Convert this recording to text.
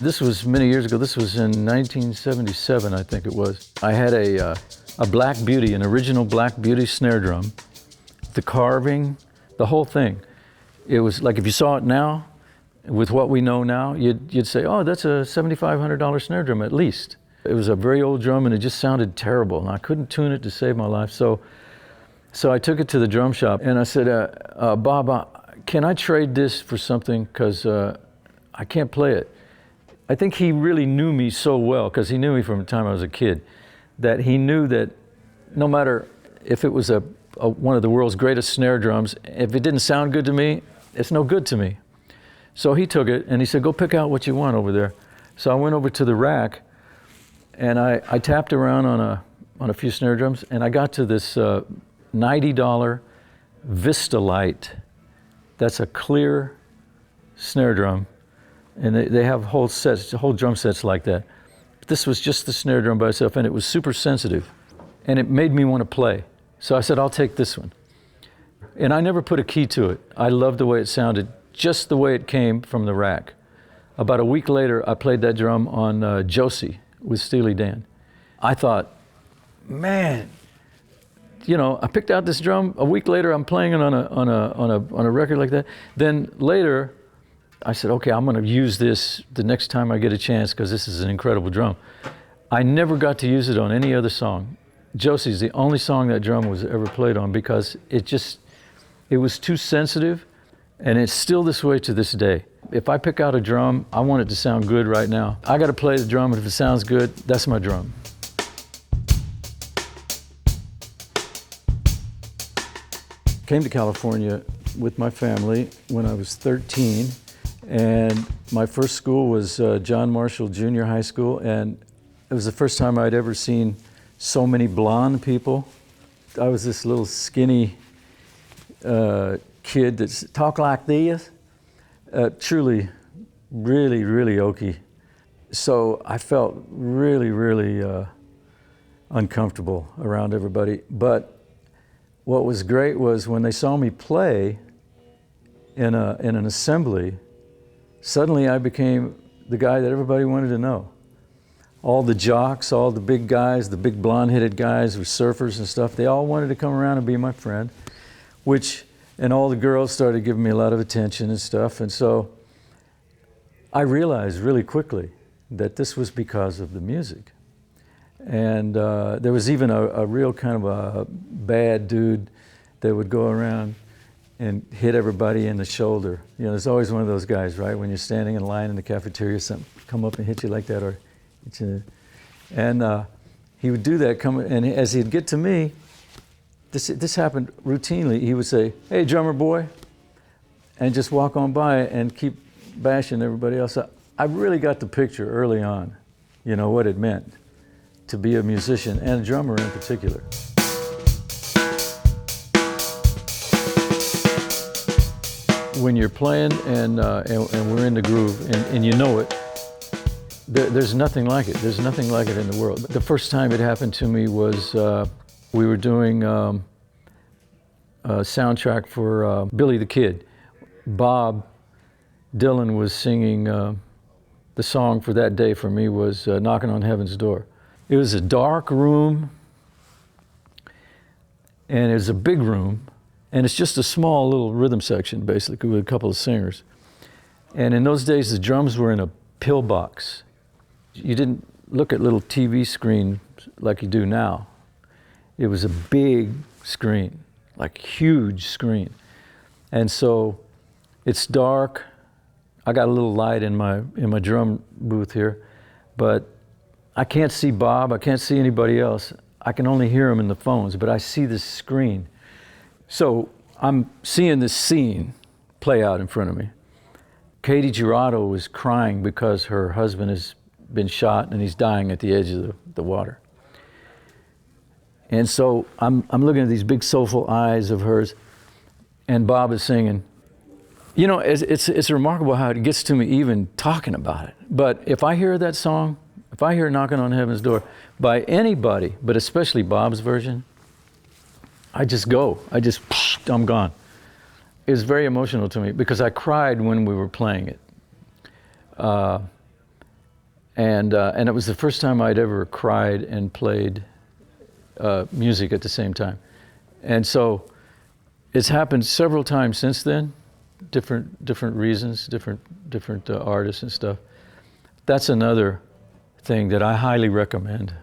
This was many years ago. This was in 1977, I think it was. I had a Black Beauty, an original Black Beauty snare drum. The carving, the whole thing. It was like if you saw it now, with what we know now, you'd say, oh, that's a $7,500 snare drum at least. It was a very old drum and it just sounded terrible and I couldn't tune it to save my life. So I took it to the drum shop and I said, Bob, can I trade this for something? Because I can't play it. I think he really knew me so well, because he knew me from the time I was a kid, that he knew that no matter if it was one of the world's greatest snare drums, if it didn't sound good to me, it's no good to me. So he took it and he said, go pick out what you want over there. So I went over to the rack and I tapped around on a few snare drums and I got to this $90 Vista Light. That's a clear snare drum. And they have whole drum sets like that. This was just the snare drum by itself, and it was super sensitive. And it made me want to play. So I said, I'll take this one. And I never put a key to it. I loved the way it sounded, just the way it came from the rack. About a week later, I played that drum on Josie with Steely Dan. I thought, man, I picked out this drum. A week later, I'm playing it on a record like that. Then later, I said, okay, I'm going to use this the next time I get a chance because this is an incredible drum. I never got to use it on any other song. Josie's the only song that drum was ever played on because it was too sensitive, and it's still this way to this day. If I pick out a drum, I want it to sound good right now. I got to play the drum, and if it sounds good, that's my drum. Came to California with my family when I was 13. And my first school was John Marshall Junior High School, and it was the first time I'd ever seen so many blonde people. I was this little skinny kid that talked like this, truly, really, really oaky. So I felt really, really uncomfortable around everybody. But what was great was when they saw me play in an assembly, suddenly I became the guy that everybody wanted to know. All the jocks, all the big guys, the big blonde-headed guys with surfers and stuff, they all wanted to come around and be my friend, and all the girls started giving me a lot of attention and stuff. And so I realized really quickly that this was because of the music. And there was even a real kind of a bad dude that would go around and hit everybody in the shoulder. There's always one of those guys, right? When you're standing in line in the cafeteria, something come up and hit you like that, or hit you. And he would do that, and as he'd get to me, this happened routinely. He would say, "Hey, drummer boy," and just walk on by and keep bashing everybody else. I really got the picture early on, what it meant to be a musician and a drummer in particular. When you're playing and we're in the groove and you know it, there's nothing like it. There's nothing like it in the world. The first time it happened to me was we were doing a soundtrack for Billy the Kid. Bob Dylan was singing the song for that day for me was Knocking on Heaven's Door. It was a dark room and it was a big room. And it's just a small little rhythm section, basically, with a couple of singers. And in those days, the drums were in a pillbox. You didn't look at little TV screen like you do now. It was a big screen, like huge screen. And so it's dark. I got a little light in my drum booth here, but I can't see Bob. I can't see anybody else. I can only hear them in the phones, but I see this screen. So I'm seeing this scene play out in front of me. Katie Girardo was crying because her husband has been shot and he's dying at the edge of the water. And so I'm looking at these big soulful eyes of hers, and Bob is singing. It's remarkable how it gets to me even talking about it. But if I hear that song, if I hear Knocking on Heaven's Door by anybody, but especially Bob's version, I'm gone. It was very emotional to me because I cried when we were playing it. And it was the first time I'd ever cried and played music at the same time. And so it's happened several times since then, different reasons, different artists and stuff. That's another thing that I highly recommend.